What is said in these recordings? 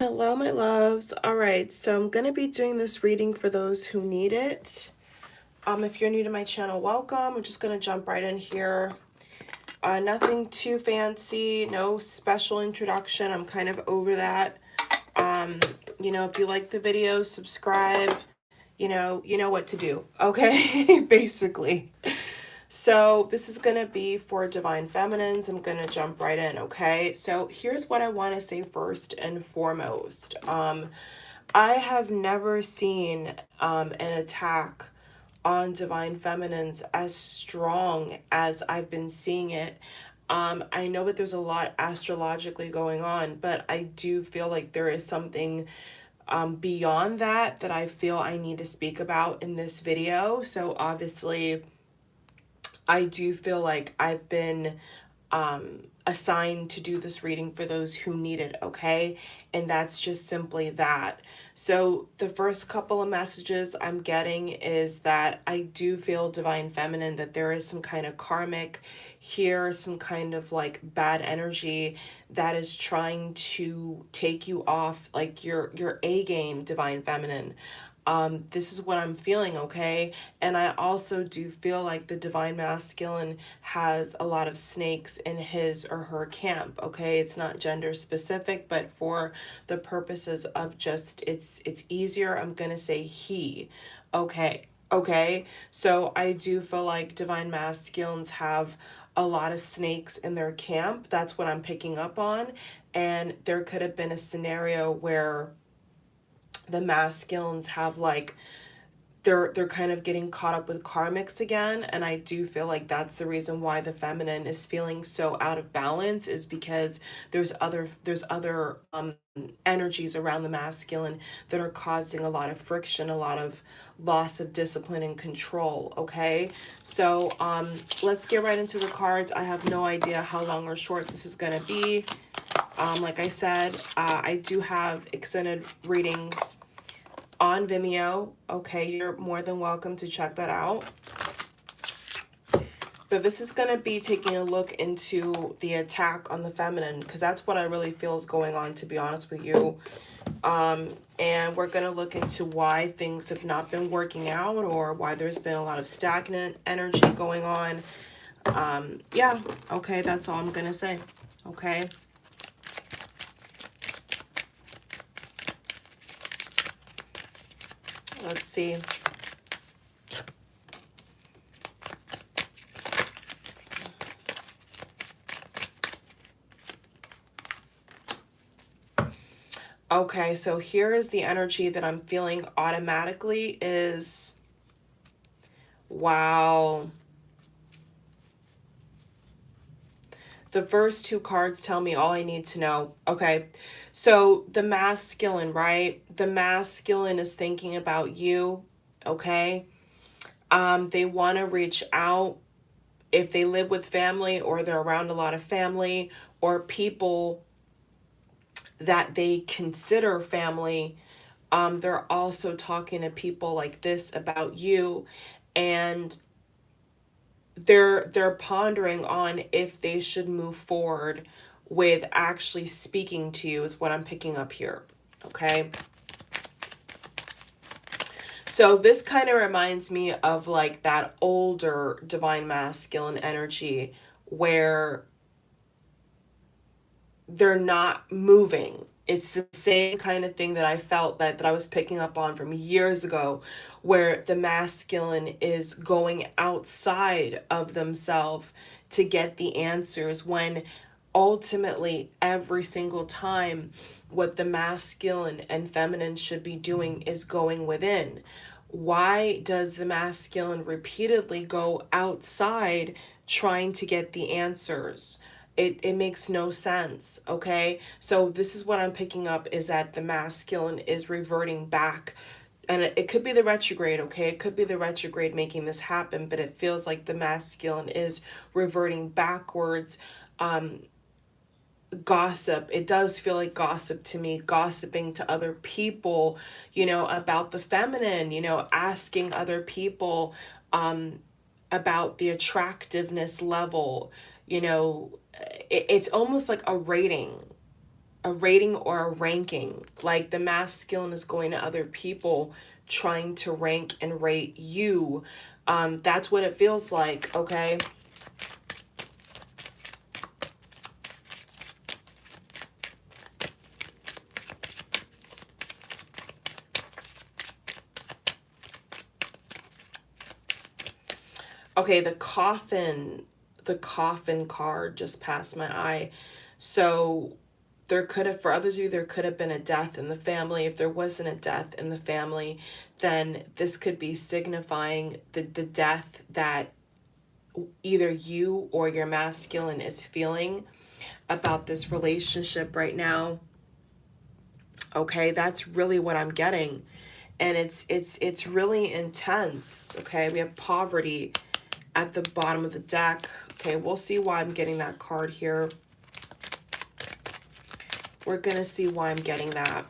Hello, my loves. All right, so I'm going to be doing this reading for those who need it. If you're new to my channel, welcome. I'm just going to jump right in here. Nothing too fancy, no special introduction. I'm kind of over that. If you like the video, subscribe. You know what to do, okay? Basically. So this is going to be for Divine Feminines. I'm going to jump right in, okay? So here's what I want to say first and foremost. I have never seen an attack on Divine Feminines as strong as I've been seeing it. I know that there's a lot astrologically going on, but I do feel like there is something beyond that I feel I need to speak about in this video. So obviously, I do feel like I've been assigned to do this reading for those who need it, okay? And that's just simply that. So the first couple of messages I'm getting is that I do feel Divine Feminine, that there is some kind of karmic here, some kind of like bad energy that is trying to take you off like your A game, Divine Feminine. This is what I'm feeling, okay? And I also do feel like the Divine Masculine has a lot of snakes in his or her camp, okay? It's not gender specific, but for the purposes of just it's easier, I'm gonna say he, okay? Okay, so I do feel like Divine Masculines have a lot of snakes in their camp. That's what I'm picking up on. And there could have been a scenario where the masculines have like they're kind of getting caught up with karmics again, and I do feel like that's the reason why the feminine is feeling so out of balance, is because there's other energies around the masculine that are causing a lot of friction, a lot of loss of discipline and control, okay? So let's get right into the cards. I have no idea how long or short this is going to be. Like I said, I do have extended readings on Vimeo. Okay, you're more than welcome to check that out. But this is going to be taking a look into the attack on the feminine, because that's what I really feel is going on, to be honest with you. And we're going to look into why things have not been working out, or why there's been a lot of stagnant energy going on. Yeah, okay, that's all I'm going to say. Okay. Let's see. Okay, so here is the energy that I'm feeling automatically is, wow. The first two cards tell me all I need to know. Okay, so the masculine, right? The masculine is thinking about you, okay? They want to reach out if they live with family, or they're around a lot of family or people that they consider family. They're also talking to people like this about you, and they're pondering on if they should move forward with actually speaking to you, is what I'm picking up here. Okay, so this kind of reminds me of like that older divine masculine energy where they're not moving. It's the same kind of thing that I felt that I was picking up on from years ago, where the masculine is going outside of themselves to get the answers, when ultimately every single time what the masculine and feminine should be doing is going within. Why does the masculine repeatedly go outside trying to get the answers? It makes no sense, okay? So this is what I'm picking up, is that the masculine is reverting back. And it could be the retrograde, okay? It could be the retrograde making this happen, but it feels like the masculine is reverting backwards. Gossip, it does feel like gossip to me, gossiping to other people, about the feminine, asking other people about the attractiveness level. It's almost like a rating, a rating or a ranking. Like the masculine is going to other people, trying to rank and rate you. That's what it feels like, okay? Okay, the coffin card just passed my eye. So there could have, for others of you, there could have been a death in the family. If there wasn't a death in the family, then this could be signifying the death that either you or your masculine is feeling about this relationship right now. Okay, that's really what I'm getting. And it's really intense. Okay, we have poverty at the bottom of the deck. Okay, we'll see why I'm getting that card here. We're going to see why I'm getting that.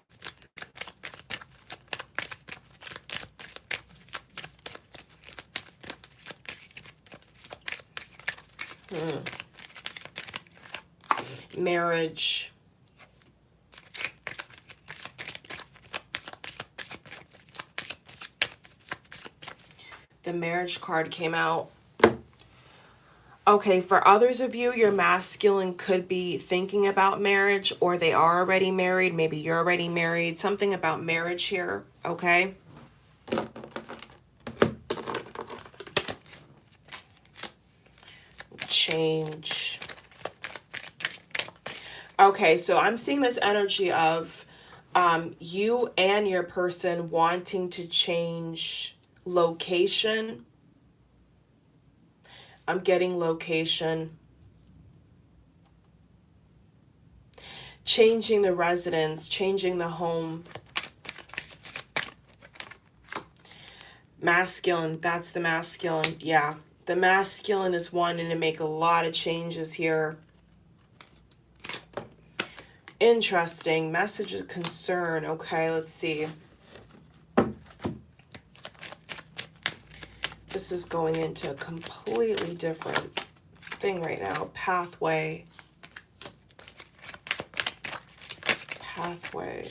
Marriage. The marriage card came out. Okay, for others of you, your masculine could be thinking about marriage, or they are already married. Maybe you're already married. Something about marriage here, okay? Change. Okay, so I'm seeing this energy of you and your person wanting to change location. I'm getting location. Changing the residence, changing the home. Masculine, that's the masculine. Yeah, the masculine is wanting to make a lot of changes here. Interesting. Message of concern. Okay, let's see. This is going into a completely different thing right now. Pathway. Pathway.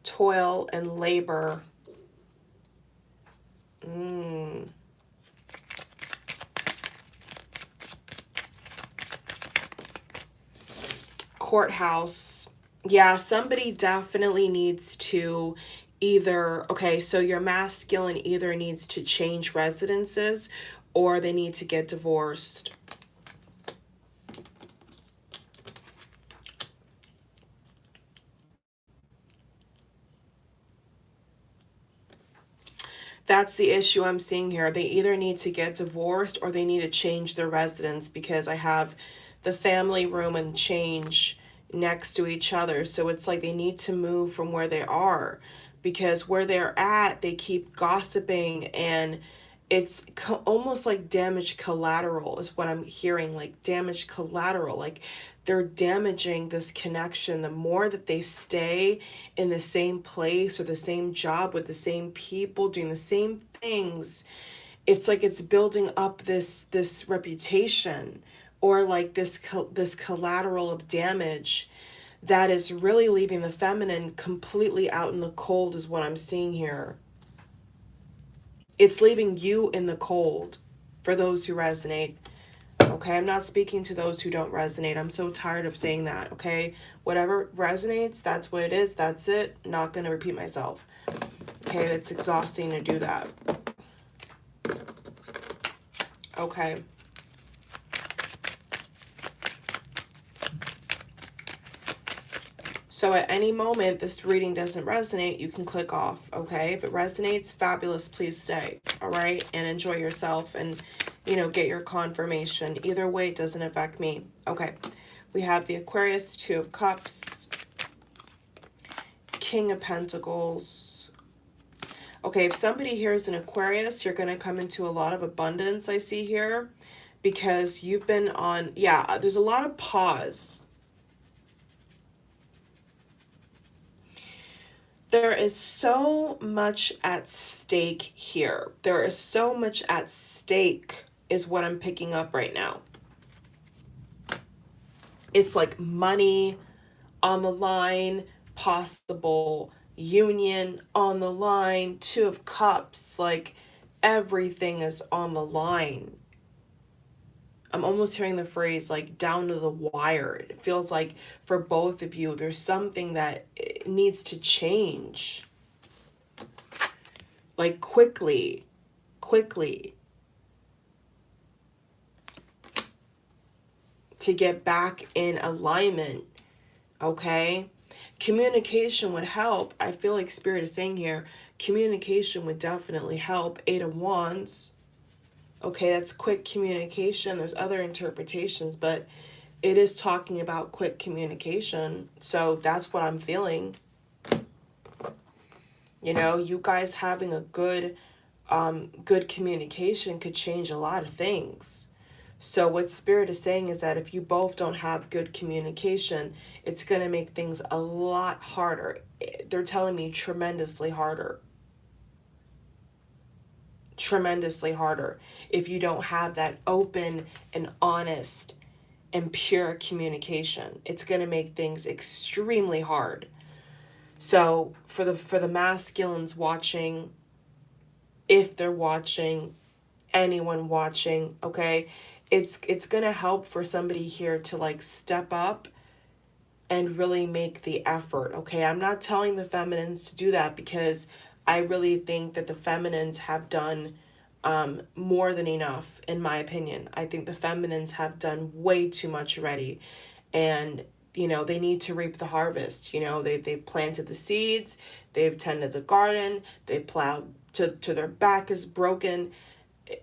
Toil and labor. Courthouse. Yeah, somebody definitely needs to either, okay, so your masculine either needs to change residences or they need to get divorced. That's the issue I'm seeing here. They either need to get divorced or they need to change their residence, because I have the family room and change next to each other. So it's like they need to move from where they are, because where they're at, they keep gossiping, and it's almost like damage collateral is what I'm hearing, like damage collateral. Like they're damaging this connection. The more that they stay in the same place or the same job with the same people doing the same things, it's like it's building up this reputation, or like this collateral of damage that is really leaving the feminine completely out in the cold, is what I'm seeing here. It's leaving you in the cold, for those who resonate. Okay, I'm not speaking to those who don't resonate. I'm so tired of saying that, okay? Whatever resonates, that's what it is. That's it. Not going to repeat myself. Okay, it's exhausting to do that. Okay. So at any moment this reading doesn't resonate, you can click off, okay? If it resonates, fabulous, please stay, all right? And enjoy yourself and, you know, get your confirmation. Either way, it doesn't affect me. Okay, we have the Aquarius, Two of Cups, King of Pentacles. Okay, if somebody here is an Aquarius, you're going to come into a lot of abundance, I see here, because you've been on, yeah, there's a lot of pause. There is so much at stake here. There is so much at stake is what I'm picking up right now. It's like money on the line, possible union on the line, Two of Cups, like everything is on the line. I'm almost hearing the phrase like down to the wire. It feels like for both of you, there's something that needs to change. Like quickly, to get back in alignment, okay? Communication would help. I feel like Spirit is saying here, communication would definitely help. 8 of Wands. Okay, that's quick communication. There's other interpretations, but it is talking about quick communication. So that's what I'm feeling. You know, you guys having a good communication could change a lot of things. So what Spirit is saying is that if you both don't have good communication, it's going to make things a lot harder. They're telling me tremendously harder. Tremendously harder if you don't have that open and honest and pure communication. It's going to make things extremely hard. So for the masculines watching, if they're watching, anyone watching, okay, it's going to help for somebody here to like step up and really make the effort, okay? I'm not telling the feminines to do that because I really think that the feminines have done more than enough, in my opinion. I think the feminines have done way too much already. And, you know, they need to reap the harvest. You know, they've planted the seeds, they've tended the garden, they plowed to their back is broken.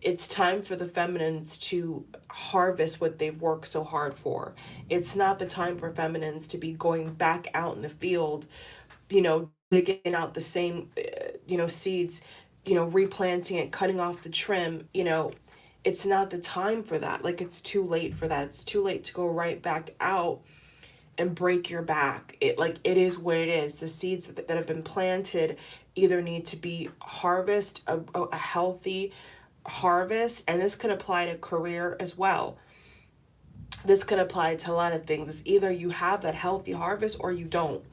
It's time for the feminines to harvest what they've worked so hard for. It's not the time for feminines to be going back out in the field, you know, digging out the same, seeds, replanting it, cutting off the trim, it's not the time for that. Like, it's too late for that. It's too late to go right back out and break your back. It is what it is. The seeds that have been planted either need to be a healthy harvest, and this could apply to career as well. This could apply to a lot of things. It's either you have that healthy harvest or you don't.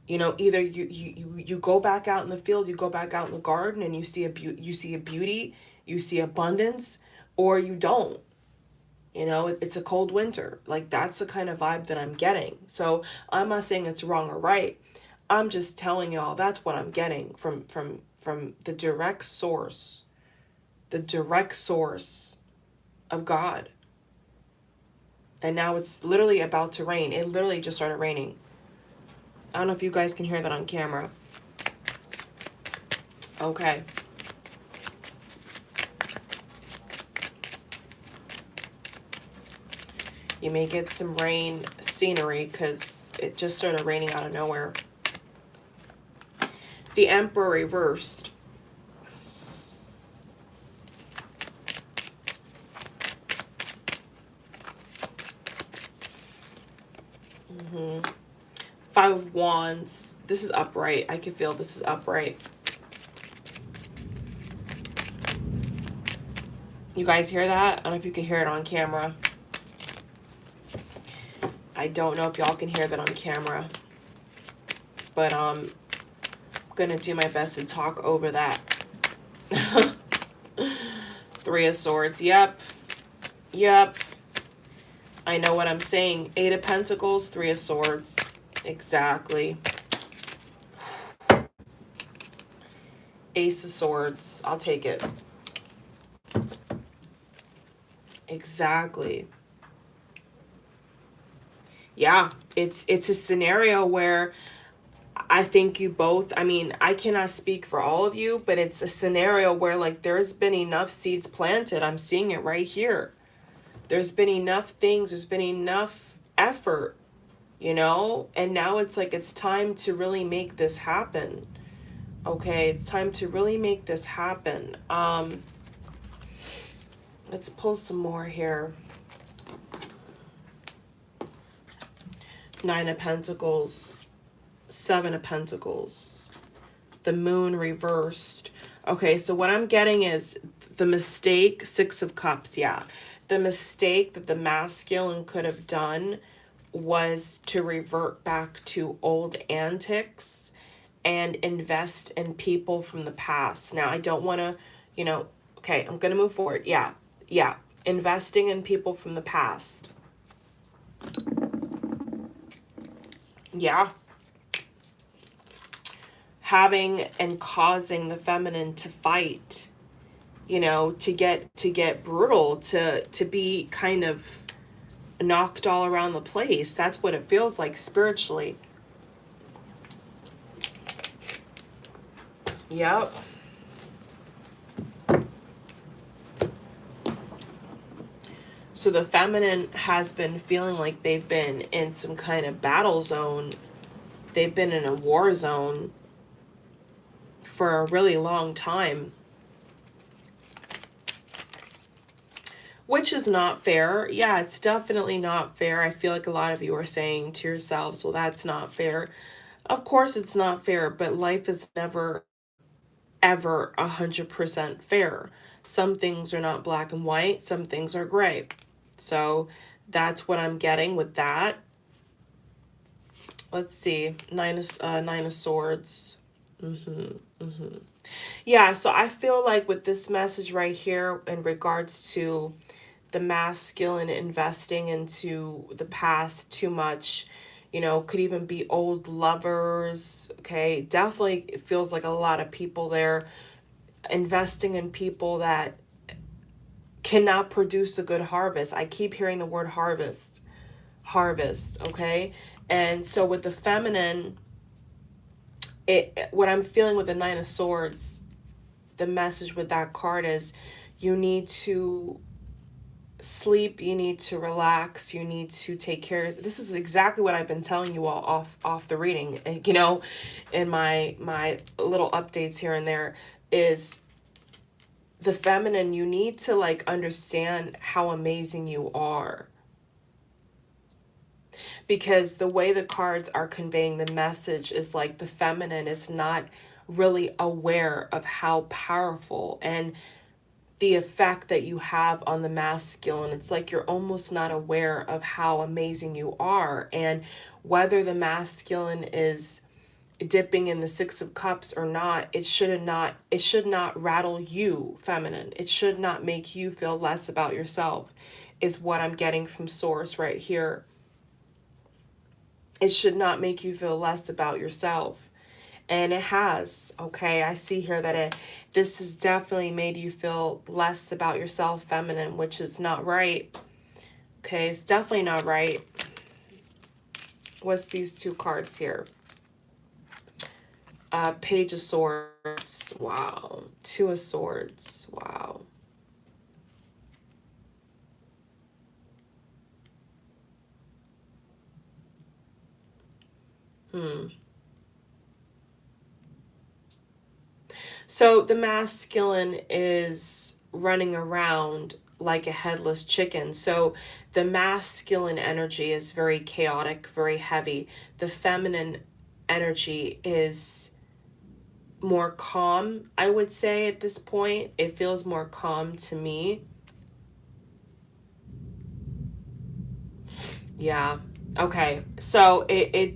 Either you go back out in the field, you go back out in the garden, and you see a beauty, you see abundance, or you don't. It's a cold winter. Like, that's the kind of vibe that I'm getting. So I'm not saying it's wrong or right. I'm just telling y'all that's what I'm getting from the direct source. The direct source of God. And now it's literally about to rain. It literally just started raining. I don't know if you guys can hear that on camera. Okay. You may get some rain scenery because it just started raining out of nowhere. The Emperor reversed. Five of Wands. This is upright. I can feel this is upright. You guys hear that? I don't know if you can hear it on camera. I don't know if y'all can hear that on camera. But I'm gonna do my best to talk over that. Three of Swords. Yep. I know what I'm saying. 8 of Pentacles, 3 of Swords. Exactly. Ace of Swords. I'll take it. Exactly. Yeah, it's a scenario where I think you both, I cannot speak for all of you, but it's a scenario where, like, there's been enough seeds planted. I'm seeing it right here. There's been enough things. There's been enough effort, and now it's like it's time to really make this happen. Okay, it's time to really make this happen. Let's pull some more here. 9 of Pentacles, 7 of Pentacles, the Moon reversed. Okay, so what I'm getting is the mistake, 6 of Cups, yeah. The mistake that the masculine could have done was to revert back to old antics and invest in people from the past. Now, I don't want to, you know, okay, I'm going to move forward. Yeah, yeah. Investing in people from the past. Yeah. Having and causing the feminine to fight, you know, to get brutal, to be kind of knocked all around the place. That's what it feels like spiritually. Yep. So the feminine has been feeling like they've been in some kind of battle zone. They've been in a war zone for a really long time, which is not fair. Yeah, it's definitely not fair. I feel like a lot of you are saying to yourselves, well, that's not fair. Of course it's not fair, but life is never, ever 100% fair. Some things are not black and white. Some things are gray. So that's what I'm getting with that. Let's see. Nine of Swords. Yeah, so I feel like with this message right here in regards to the masculine investing into the past too much, you know, could even be old lovers. Okay, definitely it feels like a lot of people there investing in people that cannot produce a good harvest. I keep hearing the word harvest. Harvest, okay? And so with the feminine, what I'm feeling with the Nine of Swords, the message with that card is you need to sleep, you need to relax, you need to take care of. This is exactly what I've been telling you all off the reading, you know, in my little updates here and there, is the feminine, you need to like understand how amazing you are. Because the way the cards are conveying the message is like the feminine is not really aware of how powerful and the effect that you have on the masculine. It's like you're almost not aware of how amazing you are, and whether the masculine is dipping in the Six of Cups or not, it should not rattle you, feminine. It should not make you feel less about yourself, is what I'm getting from Source right here. It should not make you feel less about yourself. And it has, okay? I see here that this has definitely made you feel less about yourself, feminine, which is not right. Okay, it's definitely not right. What's these two cards here? Page of Swords. Wow. Two of Swords. Wow. So the masculine is running around like a headless chicken. So the masculine energy is very chaotic, very heavy. The feminine energy is more calm, I would say at this point. It feels more calm to me. Yeah. Okay. So it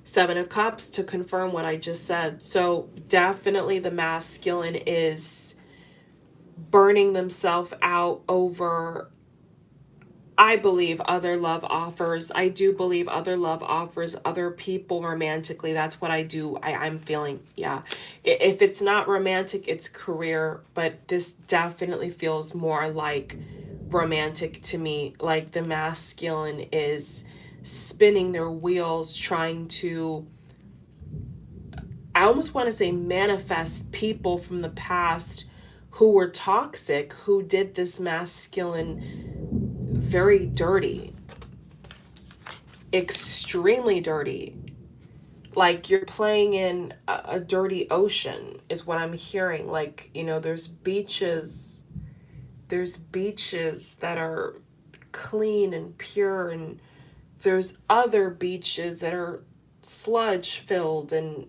Seven of Cups to confirm what I just said. So definitely the masculine is burning themselves out over, I believe, other love offers. I do believe other love offers, other people romantically. That's what I do. I'm feeling, yeah. If it's not romantic, it's career. But this definitely feels more like romantic to me. Like the masculine is spinning their wheels trying to, I almost want to say, manifest people from the past who were toxic, who did this masculine very dirty, extremely dirty. Like you're playing in a dirty ocean is what I'm hearing. Like, you know, there's beaches that are clean and pure, and there's other beaches that are sludge filled and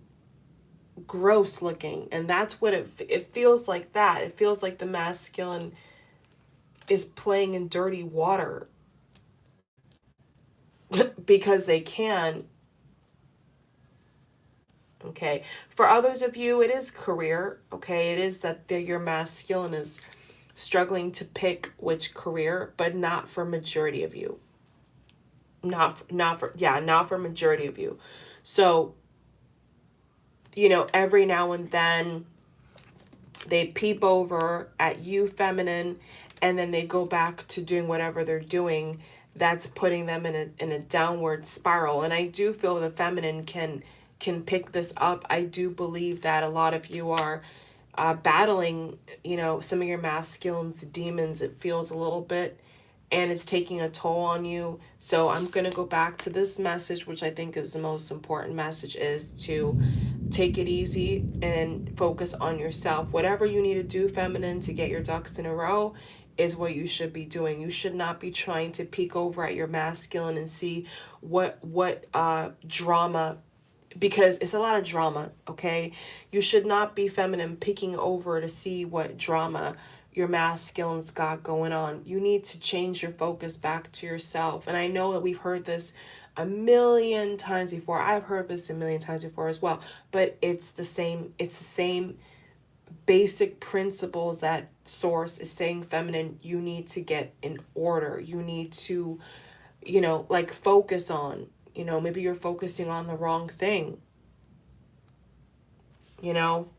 gross looking. And that's what it feels like. That it feels like the masculine is playing in dirty water because they can. Okay, for others of you, it is career. Okay, it is that your masculine is struggling to pick which career, but not for majority of you. Not for majority of you. So, you know, every now and then they peep over at you, feminine, and then they go back to doing whatever they're doing. That's putting them in a downward spiral. And I do feel the feminine can pick this up. I do believe that a lot of you are battling, you know, some of your masculine's demons. It feels a little bit, and it's taking a toll on you. So I'm going to go back to this message, which I think is the most important message, is to take it easy and focus on yourself. Whatever you need to do, feminine, to get your ducks in a row is what you should be doing. You should not be trying to peek over at your masculine and see what drama, because it's a lot of drama, okay? You should not be, feminine, peeking over to see what drama your masculine's got going on. You need to change your focus back to yourself. And I know that we've heard this a million times before. I've heard this a million times before as well. But it's the same basic principles that Source is saying, feminine, you need to get in order. You need to, you know, like, focus on. You know, maybe you're focusing on the wrong thing. You know,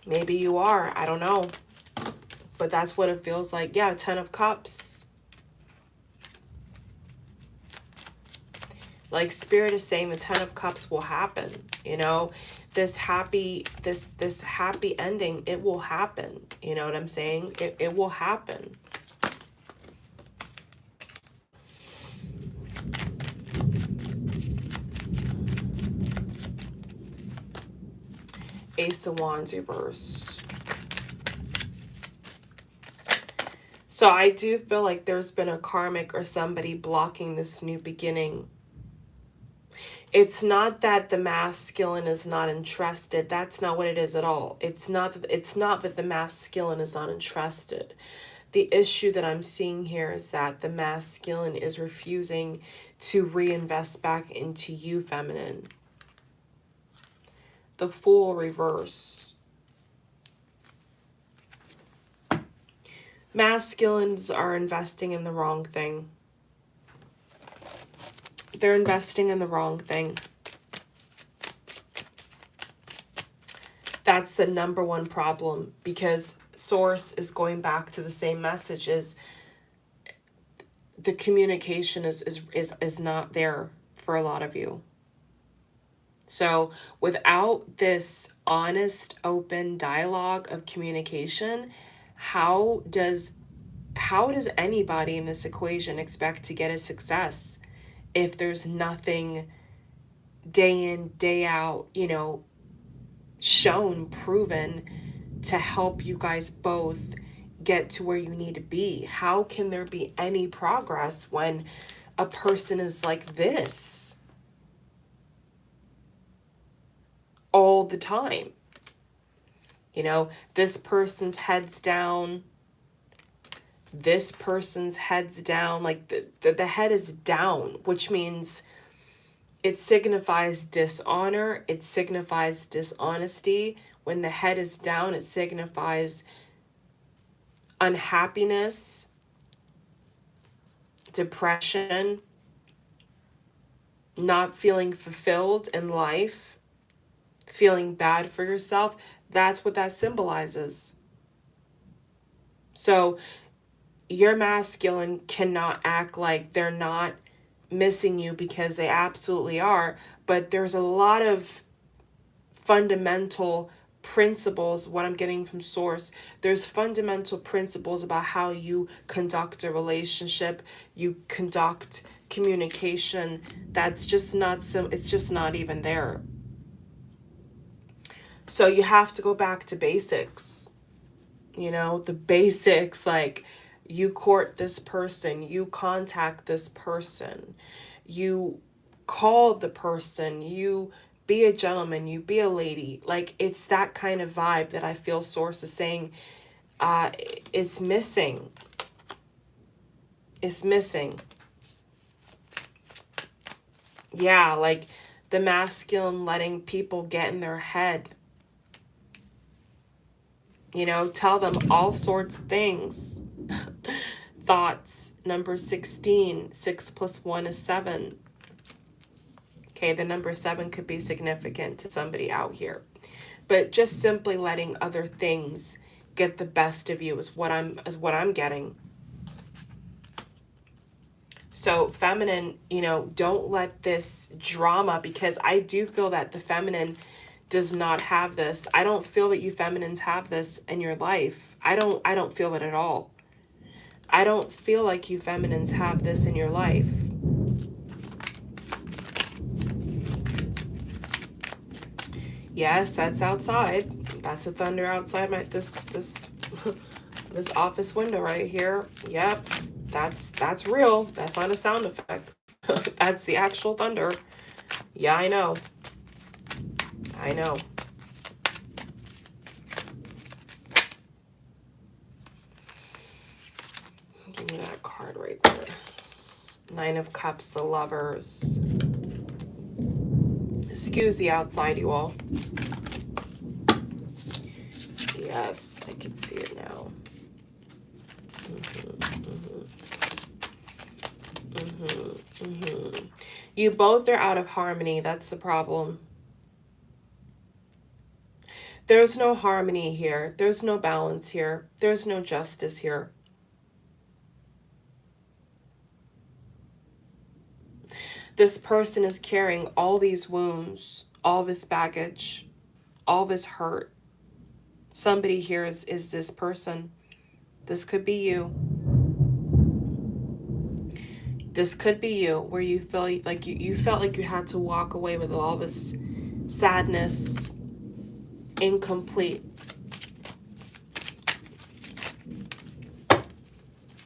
maybe you are. I don't know. But that's what it feels like. Yeah, 10 of Cups. Like, Spirit is saying the 10 of Cups will happen. You know, this happy ending, it will happen. You know what I'm saying? It will happen. Ace of Wands reverse. So I do feel like there's been a karmic or somebody blocking this new beginning. It's not that the masculine is not interested. That's not what it is at all. It's not that the masculine is not interested. The issue that I'm seeing here is that the masculine is refusing to reinvest back into you, feminine. The Fool reverse. Masculines are investing in the wrong thing. They're investing in the wrong thing. That's the number one problem, because Source is going back to the same message. Is the communication is not there for a lot of you. So without this honest, open dialogue of communication, how does anybody in this equation expect to get a success if there's nothing day in, day out, you know, shown, proven to help you guys both get to where you need to be? How can there be any progress when a person is like this all the time? You know, this person's head's down, this person's head's down, like the head is down, which means it signifies dishonor, it signifies dishonesty. When the head is down, it signifies unhappiness, depression, not feeling fulfilled in life, feeling bad for yourself. That's what that symbolizes. So your masculine cannot act like they're not missing you, because they absolutely are. But there's a lot of fundamental principles, what I'm getting from Source. There's fundamental principles about how you conduct a relationship, you conduct communication, that's just not it's just not even there. So you have to go back to basics. You know, the basics, like, you court this person, you contact this person, you call the person, you be a gentleman, you be a lady. Like, it's that kind of vibe that I feel Source is saying is missing. It's missing. Yeah, like the masculine letting people get in their head. You know, tell them all sorts of things. Thoughts, number 16, 6 plus 1 is 7. Okay, the number 7 could be significant to somebody out here. But just simply letting other things get the best of you is what I'm getting. So feminine, you know, don't let this drama, because I do feel that the feminine does not have this. I don't feel that you feminines have this in your life. I don't feel it at all. I don't feel like you feminines have this in your life. Yes, that's outside. That's the thunder outside my this office window right here. Yep. That's real. That's not a sound effect. That's the actual thunder. Yeah, I know. I know. Give me that card right there. 9 of Cups, the Lovers. Excuse the outside, you all. Yes, I can see it now. You both are out of harmony. That's the problem. There's no harmony here. There's no balance here. There's no justice here. This person is carrying all these wounds, all this baggage, all this hurt. Somebody here is this person. This could be you. This could be you, where you feel like you felt like you had to walk away with all this sadness, incomplete.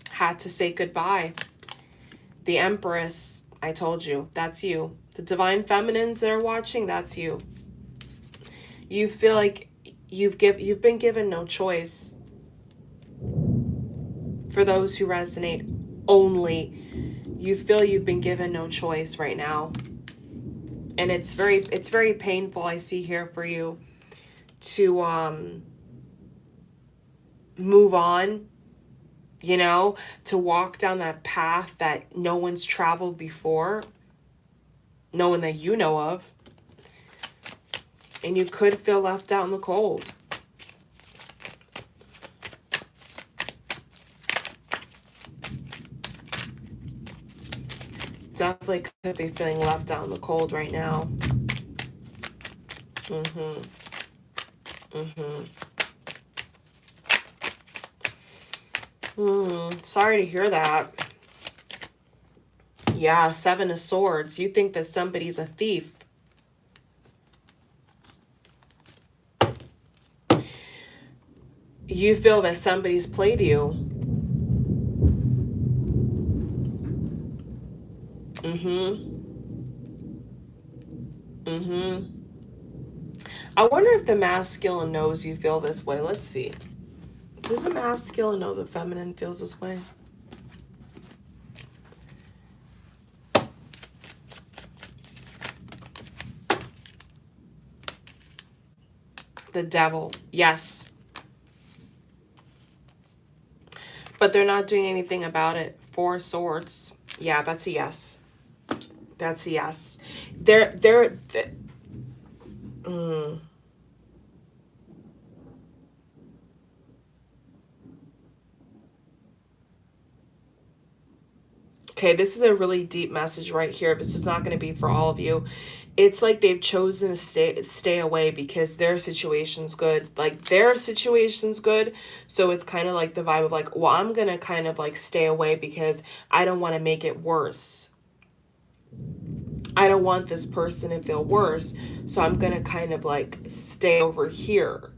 Had to say goodbye. The Empress, I told you, that's you. The Divine Feminines that are watching, that's you. You feel like you've been given no choice. For those who resonate only, you feel you've been given no choice right now. And it's very painful, I see here, for you to move on, you know, to walk down that path that no one's traveled before, no one that you know of. And you could feel left out in the cold. Definitely could be feeling left out in the cold right now. Sorry to hear that. Yeah, 7 of Swords. You think that somebody's a thief. You feel that somebody's played you. I wonder if the masculine knows you feel this way. Let's see. Does the masculine know the feminine feels this way? The Devil. Yes. But they're not doing anything about it. 4 Swords. Yeah, that's a yes. That's a yes. Okay, this is a really deep message right here. This is not going to be for all of you. It's like they've chosen to stay away because their situation's good. Like, their situation's good. So it's kind of like the vibe of like, well, I'm going to kind of like stay away because I don't want to make it worse. I don't want this person to feel worse. So I'm going to kind of like stay over here.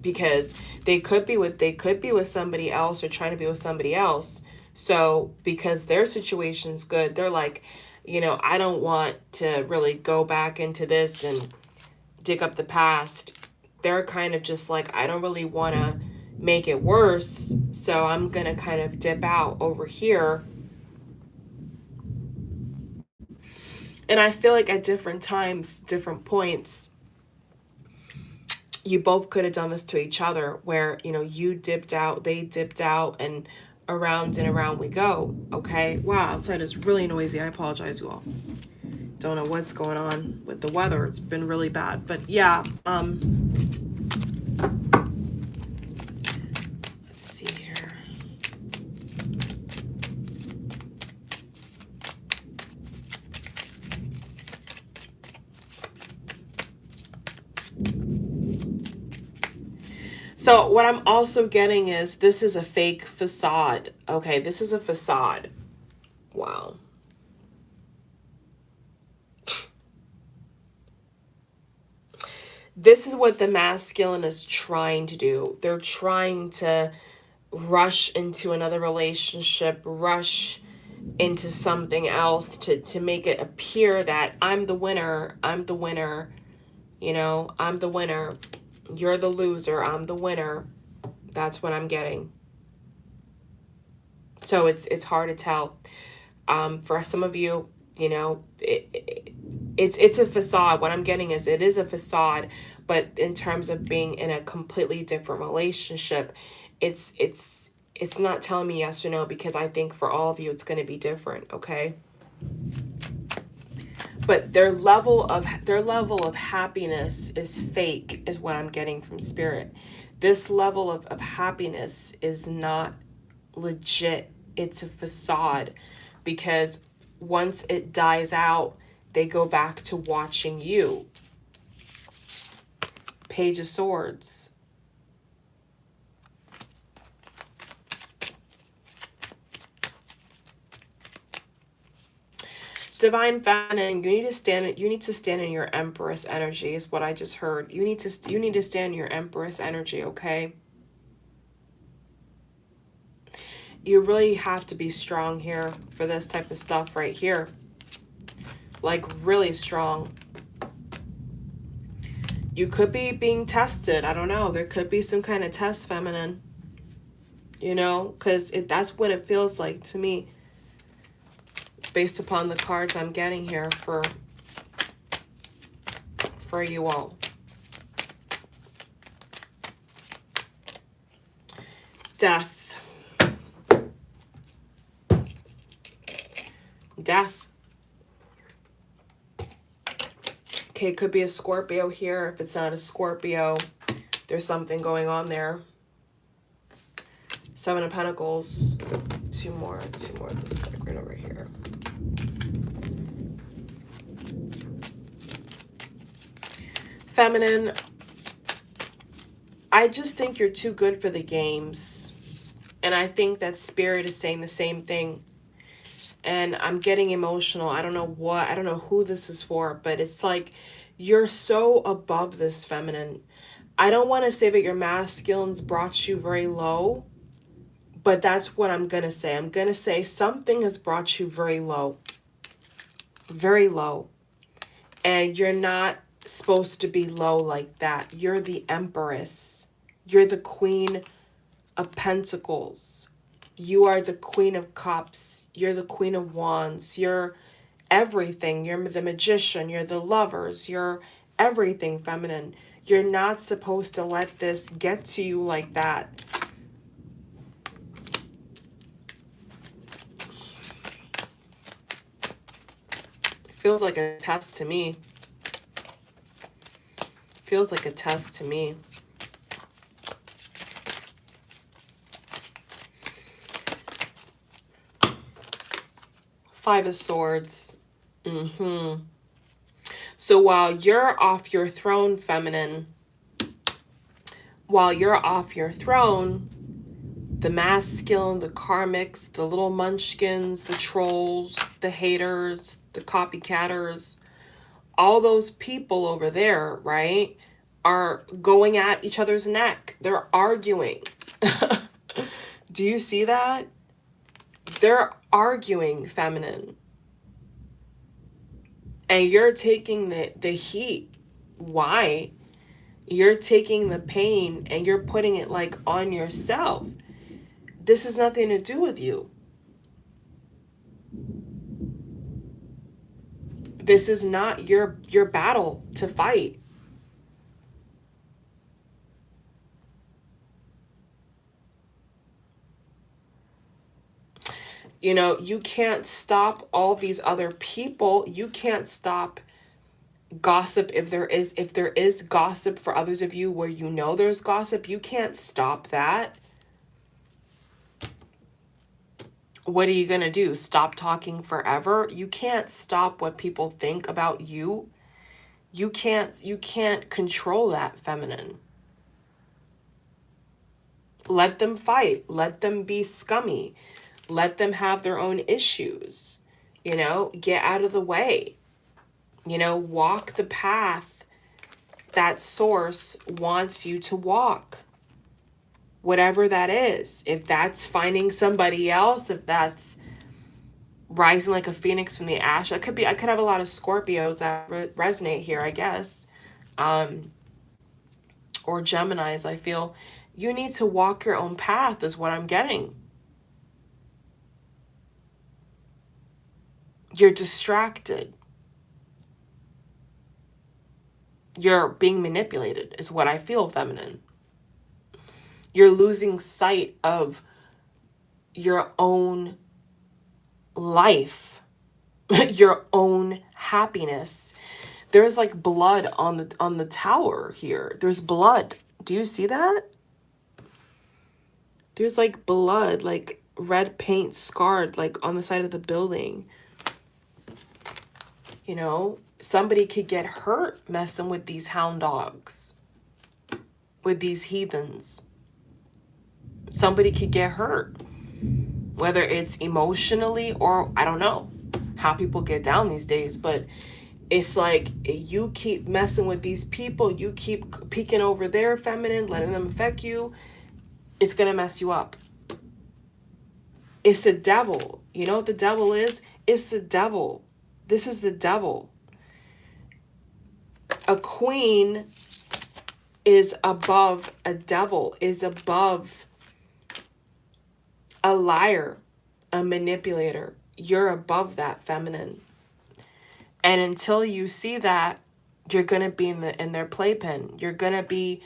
Because they could be with somebody else or trying to be with somebody else. So because their situation's good, they're like, you know, I don't want to really go back into this and dig up the past. They're kind of just like, I don't really want to make it worse, so I'm going to kind of dip out over here. And I feel like at different times, different points, you both could have done this to each other where, you know, you dipped out, they dipped out, and around we go. Okay. Wow. Outside is really noisy. I apologize, you all. Don't know what's going on with the weather. It's been really bad, but yeah. Let's see here. So what I'm also getting is this is a fake facade. Okay, this is a facade. Wow. This is what the masculine is trying to do. They're trying to rush into another relationship, rush into something else to make it appear that I'm the winner, you know, I'm the winner. You're the loser, I'm the winner. That's what I'm getting. So it's hard to tell. For some of you, you know, it's a facade. What I'm getting is it is a facade, but in terms of being in a completely different relationship, it's not telling me yes or no, because I think for all of you it's going to be different, okay? But their level of happiness is fake, is what I'm getting from spirit. This level of happiness is not legit. It's a facade, because once it dies out, they go back to watching you. Page of Swords. Divine Feminine, you need to stand in your Empress energy, is what I just heard. You need to stand in your Empress energy, okay? You really have to be strong here for this type of stuff right here. Like, really strong. You could be being tested. I don't know. There could be some kind of test, feminine. You know, because that's what it feels like to me, based upon the cards I'm getting here for you all. Death. Death. Okay, it could be a Scorpio here. If it's not a Scorpio, there's something going on there. Seven of Pentacles. Two more. Let's go right over here. Feminine. I just think you're too good for the games. And I think that Spirit is saying the same thing. And I'm getting emotional. I don't know who this is for, but it's like you're so above this, feminine. I don't want to say that your masculines brought you very low, but that's what I'm going to say. I'm going to say something has brought you very low. Very low. And you're not supposed to be low like that. You're the Empress. You're the Queen of Pentacles. You are the Queen of Cups. You're the Queen of Wands. You're everything. You're the Magician. You're the Lovers. You're everything, feminine. You're not supposed to let this get to you like that. Feels like a test to me. Feels like a test to me. Five of Swords. So while you're off your throne, feminine, while you're off your throne, the masculine, the karmics, the little munchkins, the trolls, the haters, the copycatters, all those people over there, right, are going at each other's neck. They're arguing. Do you see that? They're arguing, feminine. And you're taking the heat. Why? You're taking the pain and you're putting it like on yourself. This has nothing to do with you. This is not your battle to fight. You know, you can't stop all these other people. You can't stop gossip if there is gossip for others of you where you know there's gossip. You can't stop that. What are you going to do? Stop talking forever? You can't stop what people think about you. You can't control that, feminine. Let them fight. Let them be scummy. Let them have their own issues. You know, get out of the way. You know, walk the path that source wants you to walk. Whatever that is. If that's finding somebody else, if that's rising like a phoenix from the ash. I could have a lot of Scorpios that resonate here, I guess. Or Geminis. I feel you need to walk your own path is what I'm getting. You're distracted. You're being manipulated is what I feel, feminine. You're losing sight of your own life, your own happiness. There's like blood on the tower here. There's blood. Do you see that? There's like blood, like red paint scarred like on the side of the building. You know, somebody could get hurt messing with these hound dogs, with these heathens. Somebody could get hurt, whether it's emotionally or I don't know how people get down these days, but it's like you keep messing with these people, you keep peeking over their feminine, letting them affect you, it's going to mess you up. It's the devil. You know what the devil is? It's the devil. This is the devil. A queen is above a devil, is above a liar, a manipulator. You're above that, feminine. And until you see that, you're going to be in their playpen. You're going to be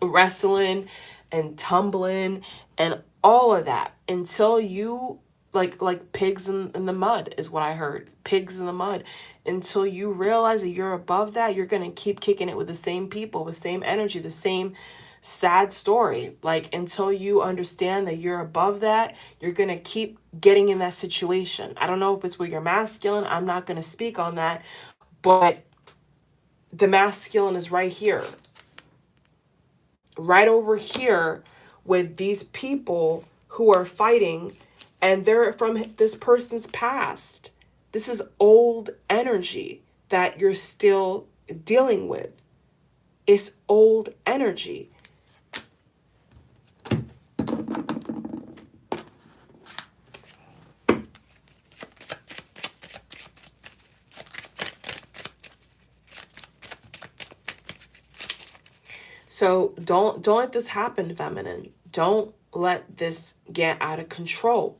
wrestling and tumbling and all of that until you like pigs in the mud is what I heard. Pigs in the mud. Until you realize that you're above that, you're going to keep kicking it with the same people, the same energy, the same sad story. Like until you understand that you're above that, you're going to keep getting in that situation. I don't know if it's where you're masculine. I'm not going to speak on that, but the masculine is right here. Right over here with these people who are fighting and they're from this person's past. This is old energy that you're still dealing with. It's old energy. So don't let this happen, feminine. Don't let this get out of control.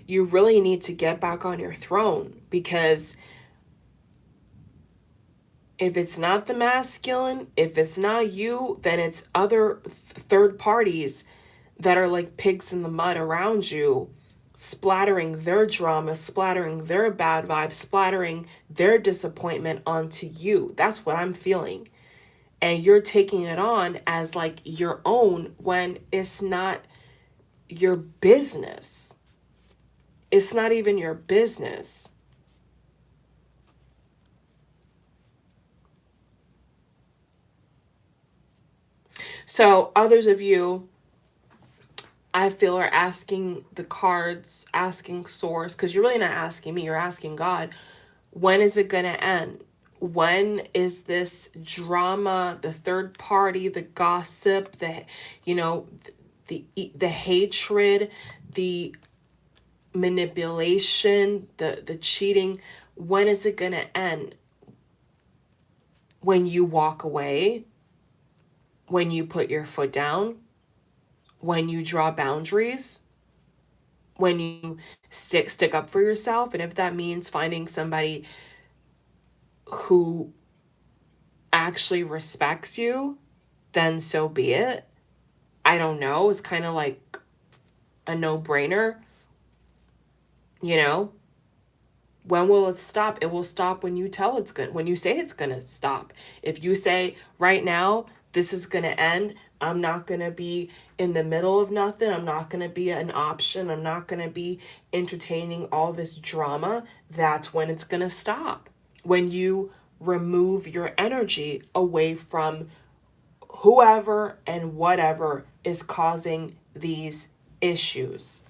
You really need to get back on your throne, because if it's not the masculine, if it's not you, then it's other third parties that are like pigs in the mud around you, splattering their drama, splattering their bad vibes, splattering their disappointment onto you. That's what I'm feeling. And you're taking it on as like your own when it's not your business. It's not even your business. So others of you, I feel, are asking the cards, asking source, because you're really not asking me, you're asking God, when is it going to end? When is this drama, the third party, the gossip, the hatred, the manipulation, the cheating, when is it going to end? When you walk away, when you put your foot down, when you draw boundaries, when you stick up for yourself. And if that means finding somebody who actually respects you, then so be it. I don't know. It's kind of like a no-brainer. You know, when will it stop? It will stop when you when you say it's going to stop. If you say right now, this is going to end, I'm not going to be in the middle of nothing. I'm not going to be an option. I'm not going to be entertaining all this drama. That's when it's going to stop. When you remove your energy away from whoever and whatever is causing these issues.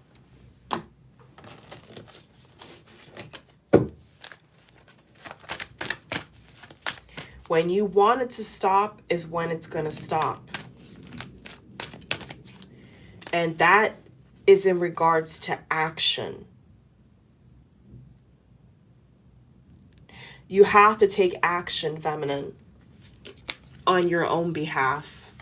When you want it to stop is when it's going to stop. And that is in regards to action. You have to take action, feminine, on your own behalf.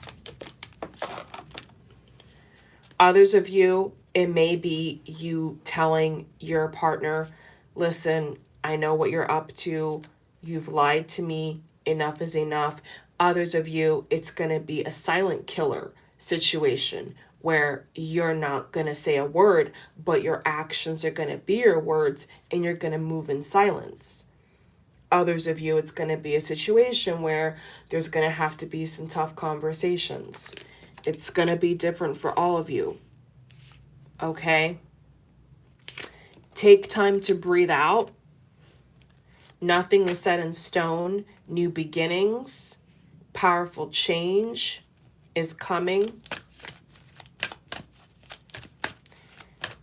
Others of you, it may be you telling your partner, listen, I know what you're up to. You've lied to me. Enough is enough. Others of you, it's going to be a silent killer situation where you're not going to say a word, but your actions are going to be your words and you're going to move in silence. Others of you, it's going to be a situation where there's going to have to be some tough conversations. It's going to be different for all of you. Okay? Take time to breathe out. Nothing is set in stone. New beginnings, powerful change is coming.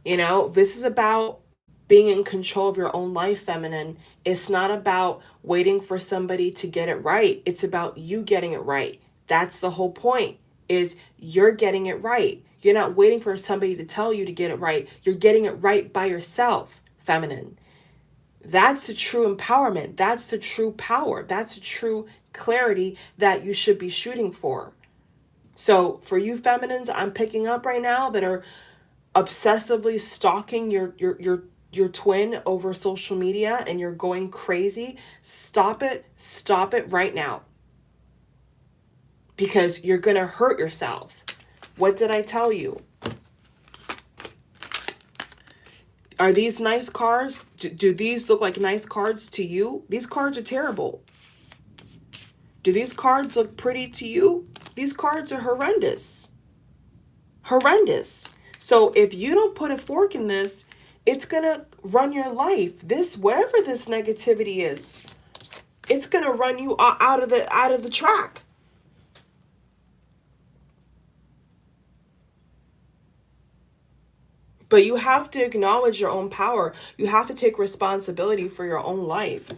You know, this is about being in control of your own life, feminine. It's not about waiting for somebody to get it right. It's about you getting it right. That's the whole point, is you're getting it right. You're not waiting for somebody to tell you to get it right. You're getting it right by yourself, feminine. That's the true empowerment. That's the true power. That's the true clarity that you should be shooting for. So for you feminines, I'm picking up right now that are obsessively stalking your twin over social media and you're going crazy, stop it right now. Because you're going to hurt yourself. What did I tell you? Are these nice cards? Do these look like nice cards to you? These cards are terrible. Do these cards look pretty to you? These cards are horrendous. Horrendous. So if you don't put a fork in this, it's going to run your life. This, whatever this negativity is, it's going to run you out of the track. But you have to acknowledge your own power. You have to take responsibility for your own life.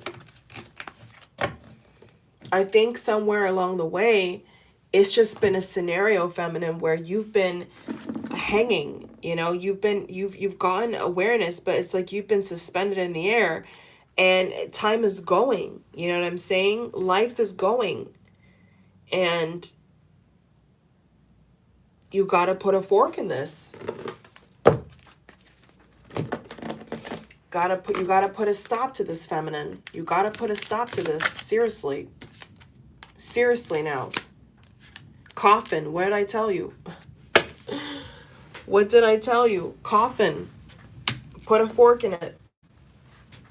I think somewhere along the way, it's just been a scenario, feminine, where you've been hanging, you know, you've gotten awareness, but it's like you've been suspended in the air and time is going, you know what I'm saying? Life is going and you got to put a fork in this. You gotta put a stop to this, feminine. You gotta put a stop to this. Seriously. Seriously now. Coffin, what did I tell you? What did I tell you? Coffin. Put a fork in it.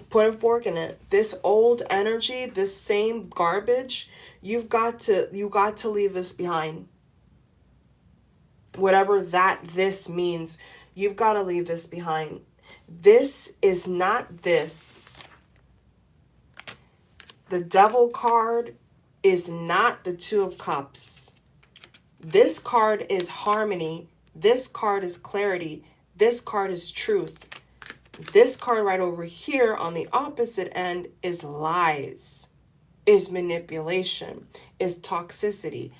Put a fork in it. This old energy, this same garbage, you got to leave this behind. Whatever this means, you've got to leave this behind. This is not this. The Devil card is not the Two of Cups. This card is harmony. This card is clarity. This card is truth. This card right over here on the opposite end is lies, is manipulation, is toxicity.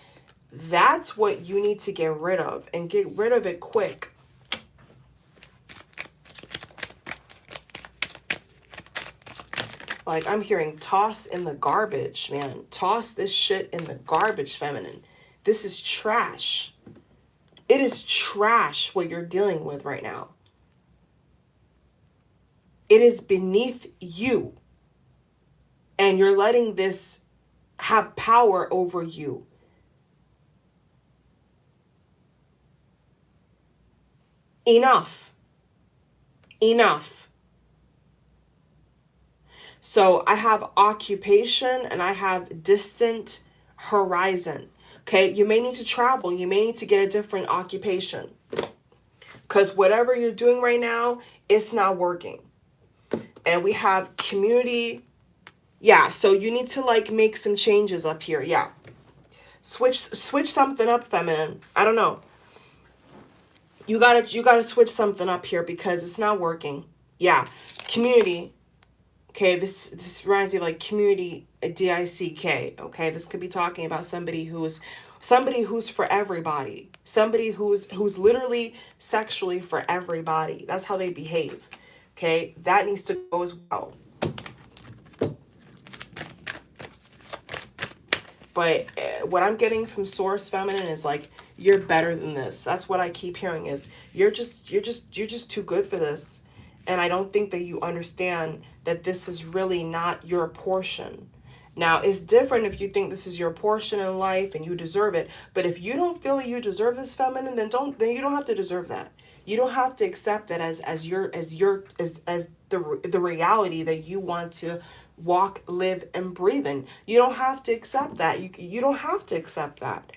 That's what you need to get rid of, and get rid of it quick. Like, I'm hearing toss in the garbage, man. Toss this shit in the garbage, feminine. This is trash. It is trash what you're dealing with right now. It is beneath you. And you're letting this have power over you. Enough. Enough. So I have occupation and I have distant horizon. Okay, you may need to travel. You may need to get a different occupation. Because whatever you're doing right now, it's not working. And we have community. Yeah, so you need to like make some changes up here. Yeah. Switch something up, feminine. I don't know. You gotta switch something up here because it's not working. Yeah. Community. Okay, this reminds me of like community, DICK. Okay, this could be talking about somebody who's for everybody. Somebody who's literally sexually for everybody. That's how they behave. Okay, that needs to go as well. But what I'm getting from Source Feminine is like, you're better than this. That's what I keep hearing is you're just too good for this. And I don't think that you understand that this is really not your portion. Now, it's different if you think this is your portion in life and you deserve it. But if you don't feel that you deserve this, feminine, then you don't have to deserve that. You don't have to accept that as the reality that you want to walk, live, and breathe in. You don't have to accept that. You don't have to accept that.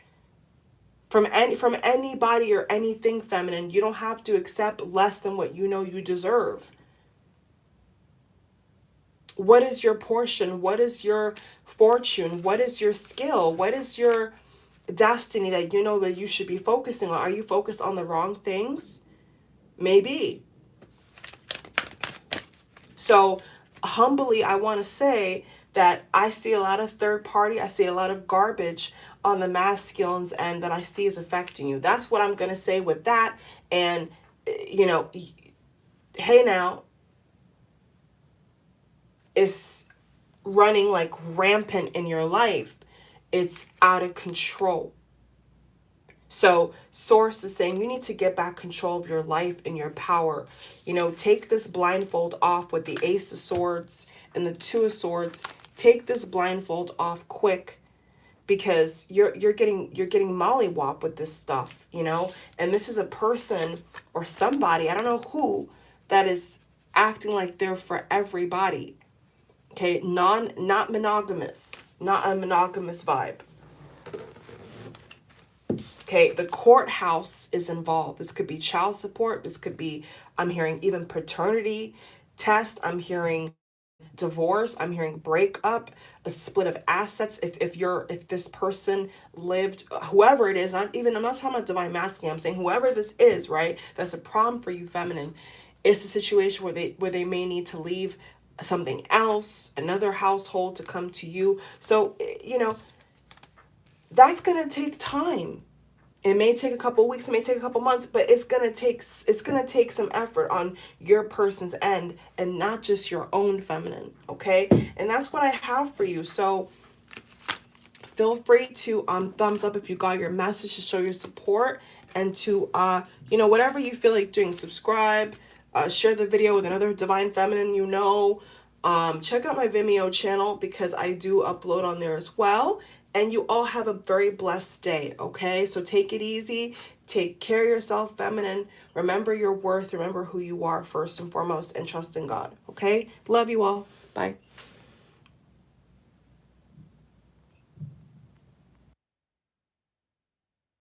From anybody or anything, feminine, you don't have to accept less than what you know you deserve. What is your portion? What is your fortune? What is your skill? What is your destiny that you know that you should be focusing on? Are you focused on the wrong things? Maybe. So humbly, I want to say that I see a lot of third party. I see a lot of garbage on the masculines and that I see is affecting you. That's what I'm going to say with that. And, you know, hey now, it's running like rampant in your life. It's out of control. So Source is saying you need to get back control of your life and your power. You know, take this blindfold off with the Ace of Swords and the Two of Swords. Take this blindfold off quick, because you're getting mollywop with this stuff, you know? And this is a person or somebody, I don't know who, that is acting like they're for everybody. Okay, not monogamous, not a monogamous vibe. Okay, the courthouse is involved. This could be child support. This could be, I'm hearing even paternity test. I'm hearing divorce. I'm hearing breakup, a split of assets. If this person lived, whoever it is, I'm not talking about divine masculine. I'm saying whoever this is, right? That's a problem for you, feminine. It's a situation where they may need to leave something else, another household to come to you. So, you know, that's going to take time. It may take a couple weeks, it may take a couple months, but it's gonna take some effort on your person's end and not just your own, feminine, okay? And that's what I have for you. So feel free to thumbs up if you got your message, to show your support, and to you know, whatever you feel like doing. Subscribe, share the video with another divine feminine you know. Check out my Vimeo channel because I do upload on there as well. And you all have a very blessed day, okay? So take it easy. Take care of yourself, feminine. Remember your worth. Remember who you are first and foremost, and trust in God, okay? Love you all. Bye.